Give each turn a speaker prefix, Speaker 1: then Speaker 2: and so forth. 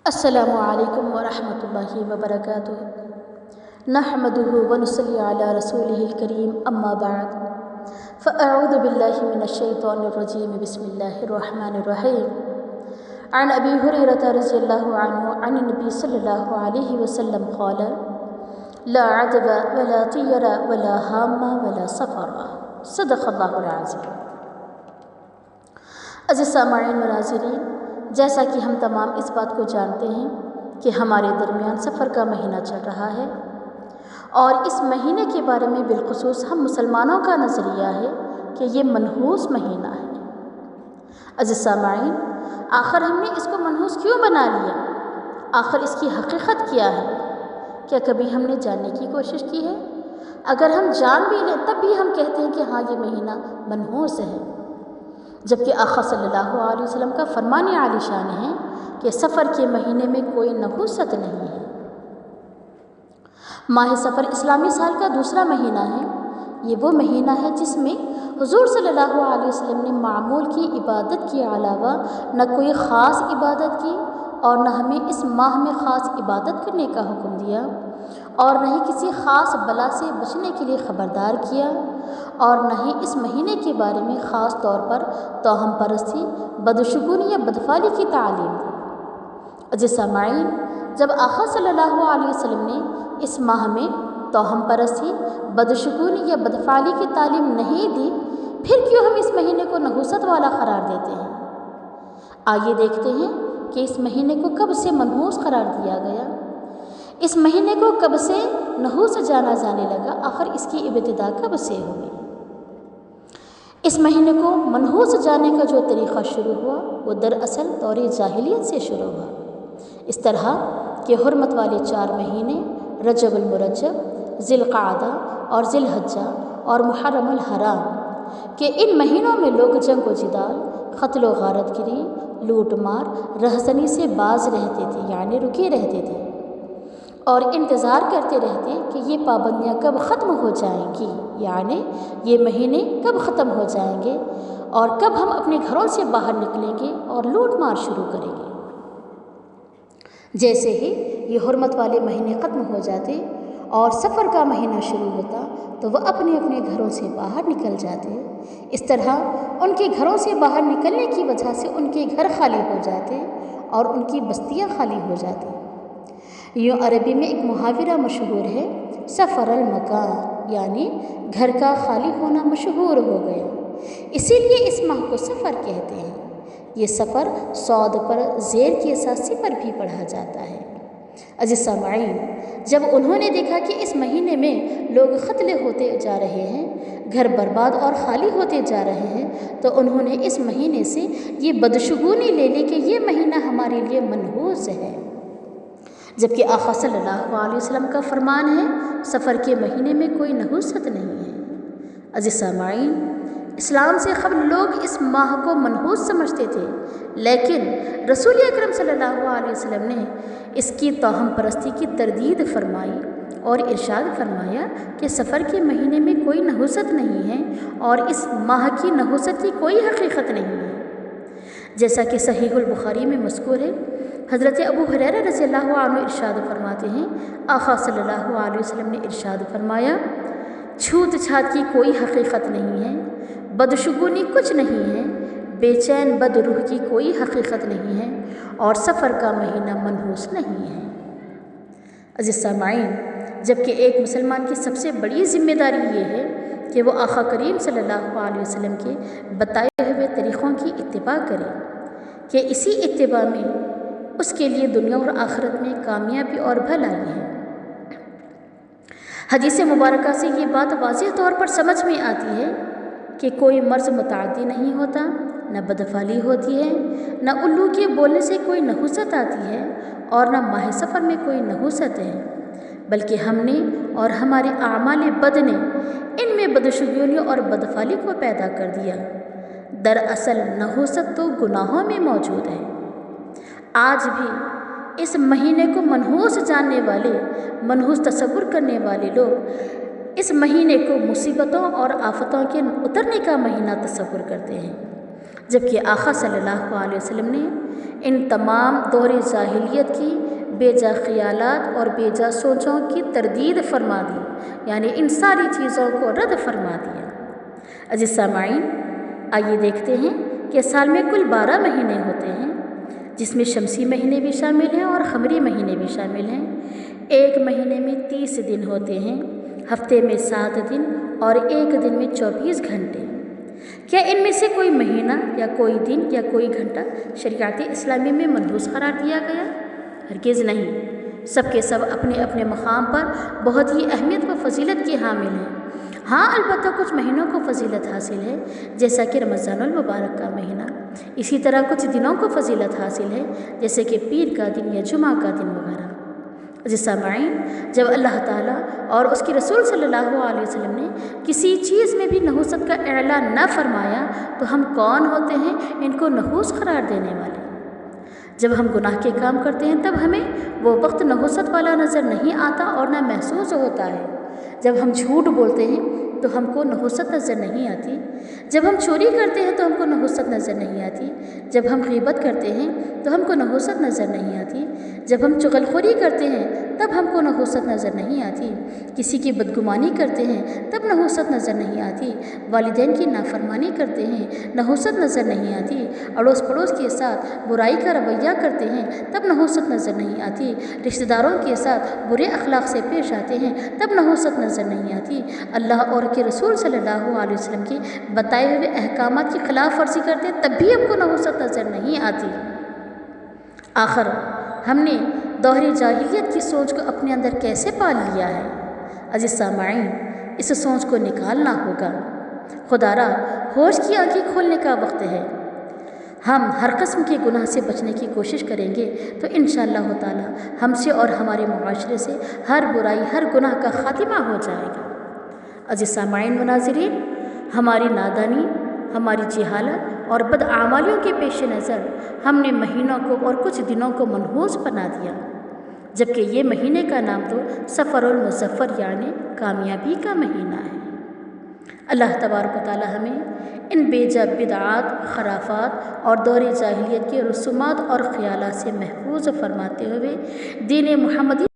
Speaker 1: السلام علیکم ورحمۃ اللہ وبرکاتہ۔ نحمدہ ونصلی علی رسولہ الکریم، اما بعد فاعوذ باللہ من الشیطان الرجیم، بسم اللہ الرحمن الرحیم۔ عن ابی ہریرہ رضی اللہ عنہ عن النبی صلی اللہ علیہ وسلم قال لا عدب ولا طیر ولا ہام ولا سفر، صدق اللہ العظیم۔ عزیز سامعین و ناظرین، جیسا کہ ہم تمام اس بات کو جانتے ہیں کہ ہمارے درمیان سفر کا مہینہ چل رہا ہے، اور اس مہینے کے بارے میں بالخصوص ہم مسلمانوں کا نظریہ ہے کہ یہ منحوس مہینہ ہے۔ عزیز سامعین، آخر ہم نے اس کو منحوس کیوں بنا لیا؟ آخر اس کی حقیقت کیا ہے؟ کیا کبھی ہم نے جاننے کی کوشش کی ہے؟ اگر ہم جان بھی لیں تب بھی ہم کہتے ہیں کہ ہاں یہ مہینہ منحوس ہے، جبکہ آقا صلی اللہ علیہ وسلم کا فرمان عالی شان ہے کہ سفر کے مہینے میں کوئی نحوست نہیں ہے۔ ماہ سفر اسلامی سال کا دوسرا مہینہ ہے۔ یہ وہ مہینہ ہے جس میں حضور صلی اللہ علیہ وسلم نے معمول کی عبادت کے علاوہ نہ کوئی خاص عبادت کی، اور نہ ہمیں اس ماہ میں خاص عبادت کرنے کا حکم دیا، اور نہ ہی کسی خاص بلا سے بچنے کے لیے خبردار کیا، اور نہ ہی اس مہینے کے بارے میں خاص طور پر توہم پرستی، بدشگونی یا بدفعلی کی تعلیم دی۔ عزیز سامعین، جب آقا صلی اللہ علیہ وسلم نے اس ماہ میں توہم پرستی، بدشگونی یا بدفعلی کی تعلیم نہیں دی، پھر کیوں ہم اس مہینے کو نحوست والا قرار دیتے ہیں؟ آئیے دیکھتے ہیں کہ اس مہینے کو کب سے منحوس قرار دیا گیا، اس مہینے کو کب سے نحوس جانا جانے لگا، آخر اس کی ابتدا کب سے ہوئی۔ اس مہینے کو منحوس جانے کا جو طریقہ شروع ہوا وہ دراصل دور جاہلیت سے شروع ہوا۔ اس طرح کہ حرمت والے 4 مہینے رجب المرجب، ذی القعدہ اور ذی الحجہ اور محرم الحرام، کہ ان مہینوں میں لوگ جنگ و جدال، قتل و غارت گری، لوٹ مار، رہزنی سے باز رہتے تھے، یعنی رکے رہتے تھے، اور انتظار کرتے رہتے کہ یہ پابندیاں کب ختم ہو جائیں گی، یعنی یہ مہینے کب ختم ہو جائیں گے اور کب ہم اپنے گھروں سے باہر نکلیں گے اور لوٹ مار شروع کریں گے۔ جیسے ہی یہ حرمت والے مہینے ختم ہو جاتے اور سفر کا مہینہ شروع ہوتا تو وہ اپنے اپنے گھروں سے باہر نکل جاتے۔ اس طرح ان کے گھروں سے باہر نکلنے کی وجہ سے ان کے گھر خالی ہو جاتے اور ان کی بستیاں خالی ہو جاتی۔ یوں عربی میں ایک محاورہ مشہور ہے، سفر المکان، یعنی گھر کا خالی ہونا مشہور ہو گیا، اسی لیے اس ماہ کو سفر کہتے ہیں۔ یہ سفر صاد پر زیر کے ساتھ صفر بھی پڑھا جاتا ہے۔ عزیز سامعین، جب انہوں نے دیکھا کہ اس مہینے میں لوگ قتل ہوتے جا رہے ہیں، گھر برباد اور خالی ہوتے جا رہے ہیں، تو انہوں نے اس مہینے سے یہ بدشگونی لے لی کہ یہ مہینہ ہمارے لیے منحوس ہے، جبکہ آقا صلی اللہ علیہ وسلم کا فرمان ہے سفر کے مہینے میں کوئی نحوست نہیں ہے۔ عزیز سامعین، اسلام سے قبل لوگ اس ماہ کو منحوس سمجھتے تھے، لیکن رسول اکرم صلی اللہ علیہ وسلم نے اس کی توہم پرستی کی تردید فرمائی اور ارشاد فرمایا کہ سفر کے مہینے میں کوئی نحوست نہیں ہے اور اس ماہ کی نحوست کی کوئی حقیقت نہیں ہے۔ جیسا کہ صحیح البخاری میں مذکور ہے، حضرت ابو ہریرہ رضی اللہ عنہ ارشاد فرماتے ہیں، آقا صلی اللہ علیہ وسلم نے ارشاد فرمایا، چھوت چھات کی کوئی حقیقت نہیں ہے، بدشگونی کچھ نہیں ہے، بے چین بد روح کی کوئی حقیقت نہیں ہے، اور سفر کا مہینہ منحوس نہیں ہے۔ عزیز سامعین، جبکہ ایک مسلمان کی سب سے بڑی ذمہ داری یہ ہے کہ وہ آقا کریم صلی اللہ علیہ وسلم کے بتائے ہوئے طریقوں کی اتباع کرے، کہ اسی اتباع میں اس کے لیے دنیا اور آخرت میں کامیابی اور بھلائی ہے۔ حدیث مبارکہ سے یہ بات واضح طور پر سمجھ میں آتی ہے کہ کوئی مرض متعدی نہیں ہوتا، نہ بدفعلی ہوتی ہے، نہ الو کے بولنے سے کوئی نحوست آتی ہے، اور نہ ماہ سفر میں کوئی نحوست ہے، بلکہ ہم نے اور ہمارے اعمال بد نے ان میں بدشگونی اور بدفعلی کو پیدا کر دیا۔ دراصل نحوست تو گناہوں میں موجود ہے۔ آج بھی اس مہینے کو منحوس جاننے والے، منحوس تصور کرنے والے لوگ اس مہینے کو مصیبتوں اور آفتوں کے اترنے کا مہینہ تصور کرتے ہیں، جبکہ آقا صلی اللہ علیہ وسلم نے ان تمام دور جاہلیت کی بے جا خیالات اور بے جا سوچوں کی تردید فرما دی، یعنی ان ساری چیزوں کو رد فرما دیا۔ عزیز سامعین، آئیے دیکھتے ہیں کہ سال میں کل 12 مہینے ہوتے ہیں، جس میں شمسی مہینے بھی شامل ہیں اور قمری مہینے بھی شامل ہیں۔ ایک مہینے میں 30 دن ہوتے ہیں، ہفتے میں 7 دن اور ایک دن میں 24 گھنٹے۔ کیا ان میں سے کوئی مہینہ یا کوئی دن یا کوئی گھنٹہ شریعت اسلامی میں منحوس قرار دیا گیا؟ ہرگز نہیں، سب کے سب اپنے اپنے مقام پر بہت ہی اہمیت و فضیلت کے حامل ہیں۔ ہاں، البتہ کچھ مہینوں کو فضیلت حاصل ہے، جیسا کہ رمضان المبارک کا مہینہ۔ اسی طرح کچھ دنوں کو فضیلت حاصل ہے، جیسے کہ پیر کا دن یا جمعہ کا دن وغیرہ۔ عزیز سامعین، جب اللہ تعالیٰ اور اس کے رسول صلی اللہ علیہ وسلم نے کسی چیز میں بھی نحوست کا اعلان نہ فرمایا تو ہم کون ہوتے ہیں ان کو نحوس قرار دینے والے؟ جب ہم گناہ کے کام کرتے ہیں تب ہمیں وہ وقت نحوست والا نظر نہیں آتا اور نہ محسوس ہوتا ہے۔ جب ہم جھوٹ بولتے ہیں تو ہم کو نحوست نظر نہیں آتی۔ جب ہم چوری کرتے ہیں تو ہم کو نحوست نظر نہیں آتی۔ جب ہم غیبت کرتے ہیں تو ہم کو نحوست نظر نہیں آتی۔ جب ہم چغلخوری کرتے ہیں تب ہم کو نحوست نظر نہیں آتی۔ کسی کی بدگمانی کرتے ہیں تب نحوست نظر نہیں آتی۔ والدین کی نافرمانی کرتے ہیں، نحوست نظر نہیں آتی۔ اڑوس پڑوس کے ساتھ برائی کا رویہ کرتے ہیں تب نحوست نظر نہیں آتی۔ رشتہ داروں کے ساتھ برے اخلاق سے پیش آتے ہیں تب نحوست نظر نہیں آتی۔ اللہ اور کے رسول صلی اللہ علیہ وسلم کے بتائے ہوئے احکامات کی خلاف ورزی کرتے ہیں تب بھی ہم کو نحوست نظر نہیں آتی۔ آخر ہم نے دور جاہلیت کی سوچ کو اپنے اندر کیسے پال لیا ہے؟ عزیز سامعین، اس سوچ کو نکالنا ہوگا۔ خدا را ہوش کی آنکھیں کھولنے کا وقت ہے۔ ہم ہر قسم کے گناہ سے بچنے کی کوشش کریں گے تو انشاءاللہ تعالی ہم سے اور ہمارے معاشرے سے ہر برائی، ہر گناہ کا خاتمہ ہو جائے گا۔ عزیز سامعین و ناظرین، ہماری نادانی، ہماری جہالت اور بدعمالیوں کے پیش نظر ہم نے مہینوں کو اور کچھ دنوں کو منحوس بنا دیا، جبکہ یہ مہینے کا نام تو سفر المظفر یعنی کامیابی کا مہینہ ہے۔ اللہ تبارک و تعالی ہمیں ان بے جا بدعات، خرافات اور دور جاہلیت کے رسومات اور خیالات سے محفوظ فرماتے ہوئے دین محمدی